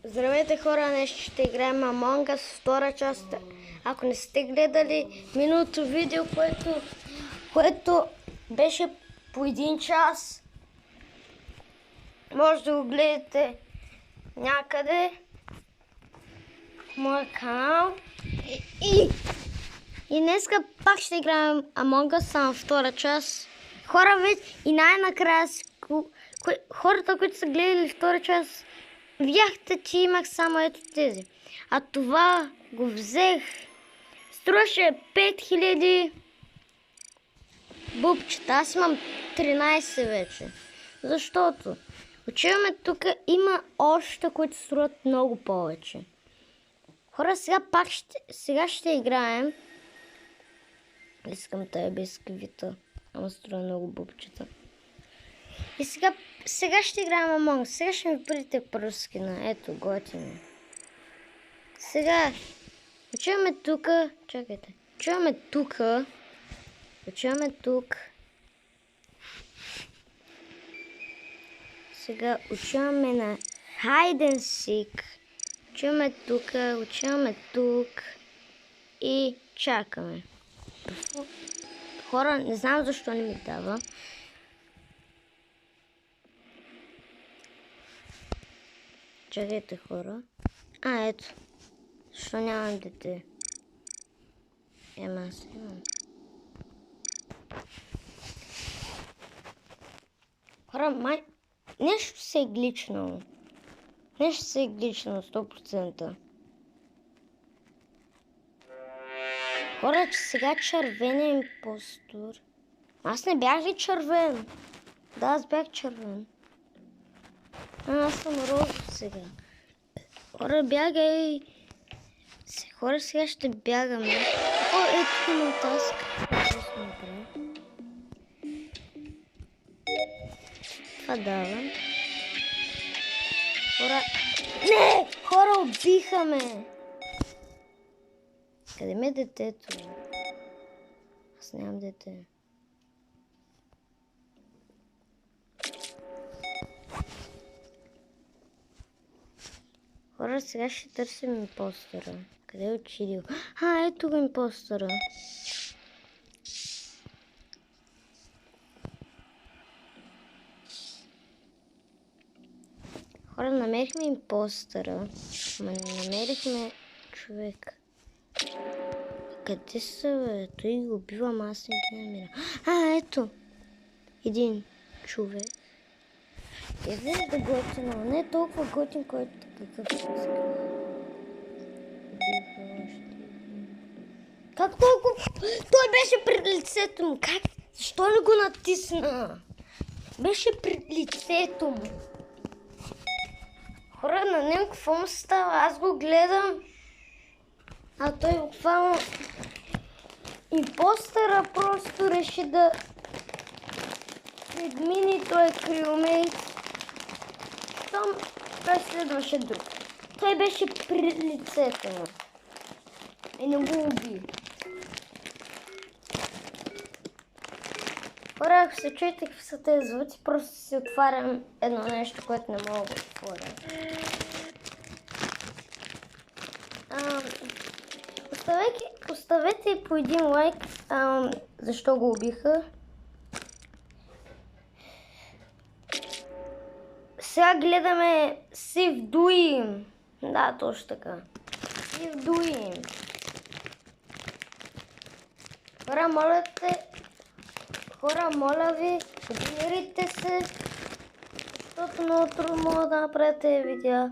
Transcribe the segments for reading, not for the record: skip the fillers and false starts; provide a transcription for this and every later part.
Здравейте хора, днес ще играем Among Us втора част. Ако не сте гледали миналото видео, което беше по 1 час, може да го гледате някъде в моя канал. И днеска пак ще играем Among Us, само втора част. Хора, вече и най-накрая хората, които са гледали втора част, видяхте, че имах само ето тези. А това го взех. Струваше 5000 бубчета. Аз имам 13 вече. Защото отиваме тук, има още, които струват много повече. Хора, сега ще играем. Искам тая бисквита. Ама струва много бубчета. И сега ще играем Among Us. Сега ще ми видите първо скина. Ето, готино. Сега отиваме тук. Чакайте. Отиваме тук. Сега отиваме на Hide and Seek. Отиваме тук. И чакаме. Хора, не знам защо не ми дава. Чакайте, хора. Ето. Защо нямам дете? Аз имам. Хора, нещо се е гличнало. 100%. Хора, че сега червен импостор. Аз не бях ли червен? Да, аз бях червен. Аз съм розов сега. Хора, бягай. Хора, сега ще бягаме. О, ето имам таск. Това давам. Хора... Не! Хора, убиха ме! Къде ме е детето? Аз нямам дете. Хора, сега ще търсим импостера. Къде е отидил? Ето го импостера. Хора, намерихме импостера. Ама не намерихме човек. Къде са, бе? Той го убивам, аз не ги намирам. Ето! Един човек. Изглежда готино, не е толкова готин, който какъв иска. Как толкова? Той беше пред лицето му. Как? Защо не го натисна? Беше пред лицето му. Хора, на него какво му става? Аз го гледам. А той буквално... Импостера просто реши да подмини той криомейт. Той следваше друг. Той беше пред лицето му. И не го уби. Хора, ако се чуете какви са тези звуци, просто си отварям едно нещо, което не мога да отворя. Оставете по един лайк, защо го убиха. Сега гледаме Save Doing. Да, точно така. Save Doing. Хора, моля ви, абонирайте се, защото много трудно мога да направите видео.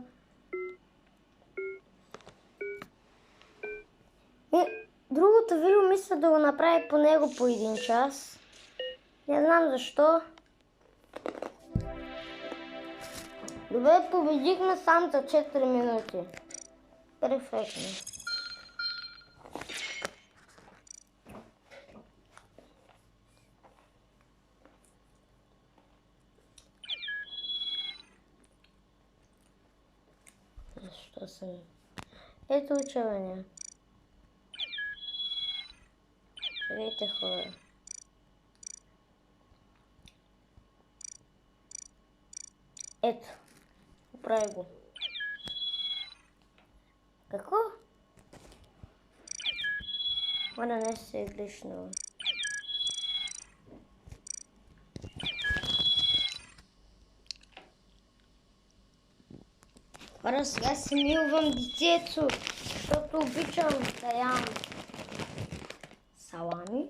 Другото видео мисля да го направи по него по 1 час. Не знам защо. Добре, победихме сам за 4 минути. Перфектно. Защо съм? Ето учаване. Чакайте, хора. Ето. Прави го. Какво? Ona не се е глишнала. Хора, сега си милвам детето, защото обичам да ям салами.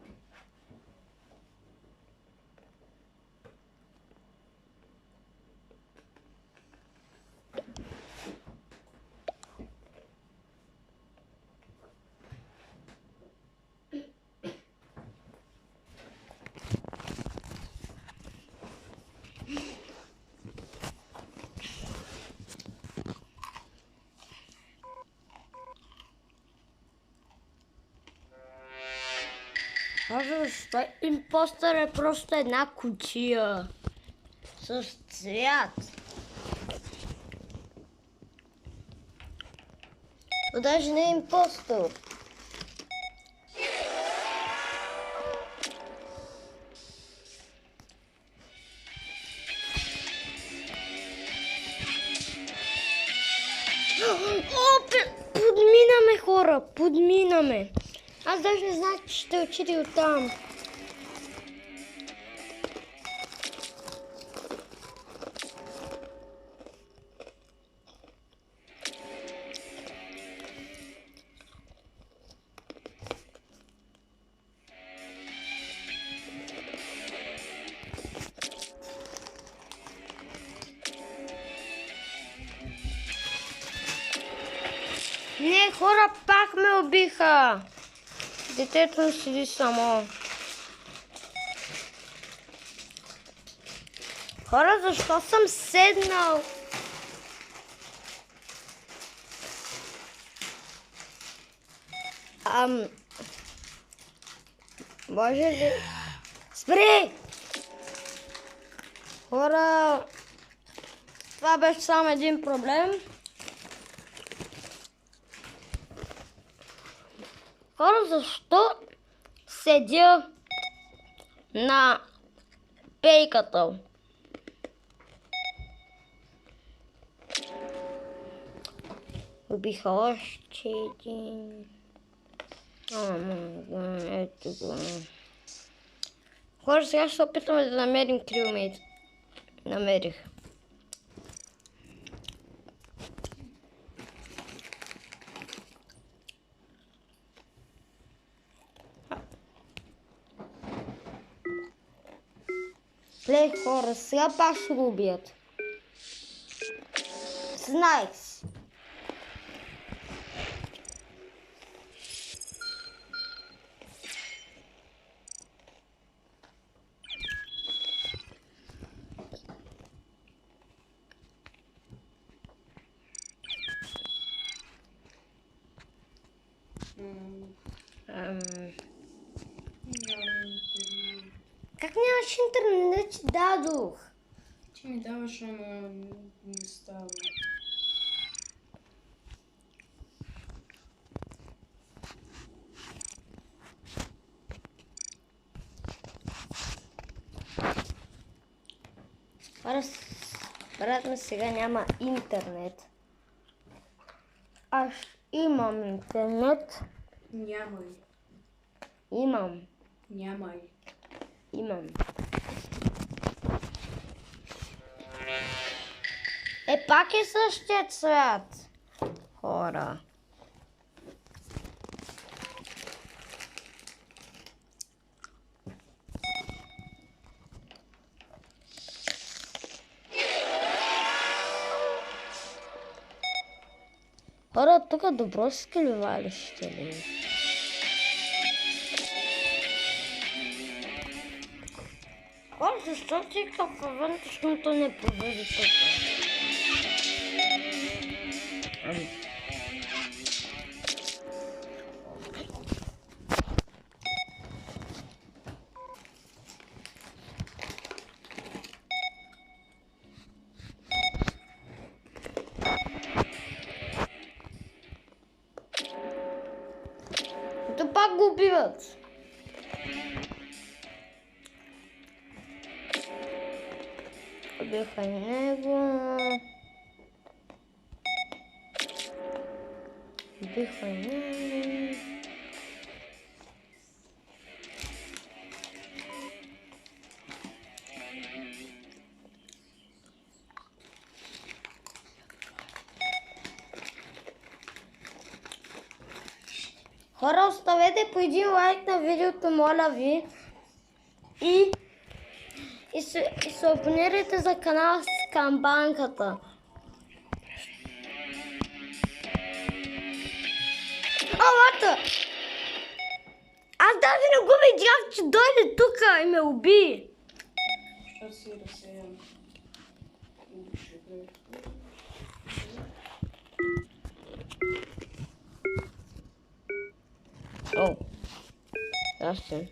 Защо импостър е просто една кутия с цвят. То даже не е импостър. Подминаме, хора, подминаме. Аз даже не знах, че ще отиде оттам. Не, хора, пак ме убиха. Детето ми седи само. Хора, защо съм седнал? Може ли? Спри! Хора, това беше само един проблем. Хора, защо седя на пейката? Убиха още един. Ето го. Хора, сега ще се опитаме да намерим крилмейт. Намерих. Лей, хора, сега пак ще го убият. Знаех си. Как нямаш интернет, че дадох? Ти ми даваш, ама не става. Брат ми сега няма интернет. Аз имам интернет. Нямай. Имам. Нямай. Имам. Пак е същия цвят. Хора. Хора, тук добро скривалище ли? Хора, защо ти капаван, защото не победи тук? То пак го убиват. Убиха него. Бихме. Хора, оставете по един лайк на видеото, моля ви. И се абонирайте за канала с камбанката. Вата! Аз даже не го видях, че дойде тук и ме уби. Ще си разсеям. О, ясно.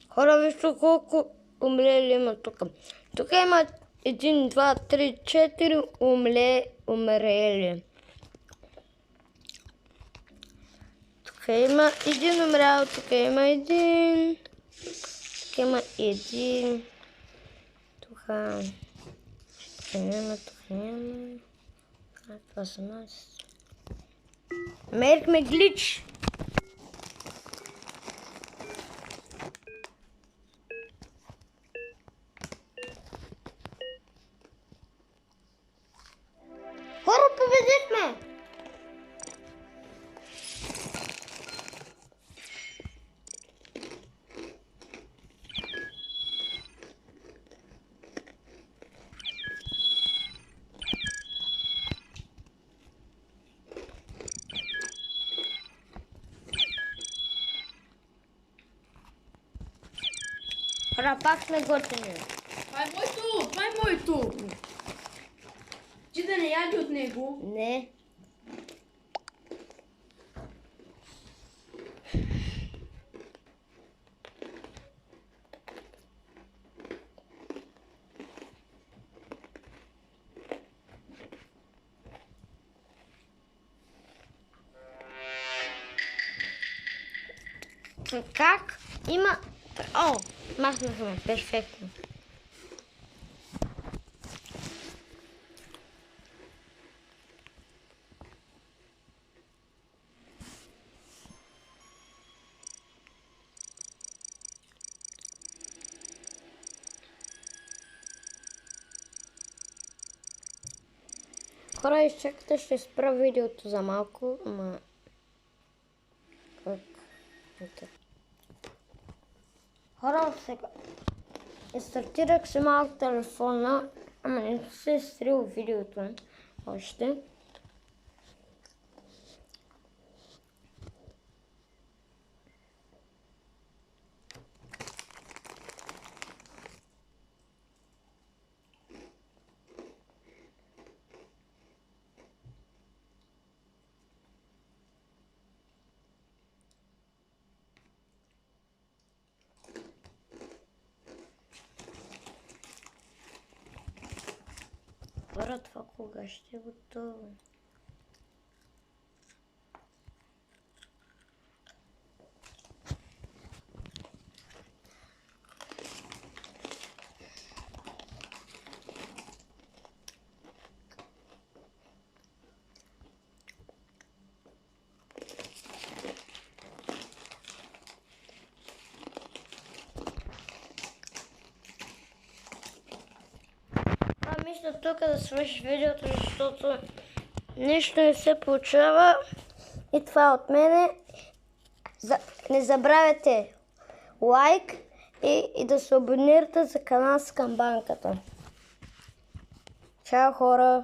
Хора, вижте колко умрели има тук. Тук има 1, 2, 3, 4 умрели. Тук има един умрял, тук има един. Тук има един. Тук няма, тук няма. Това са нас. Мерихме глич. Хора, победихме! Хора, пак сме готини. Това е моето! Това е моето! Ти да не яди от него. Не. Как? Има... О, махнахме. Перфектно. Хора, изчакайте, ще спра видеото за малко, ама... Как? Ето. Хора, сега... Стартирах си малко телефона, ама не се е стрил видеото още. Хора, това кога ще е готово? Мисля тук да свърши видеото, защото нищо не се получава. И това е от мене. Не забравяйте лайк и да се абонирате за канал с камбанката. Чао, хора!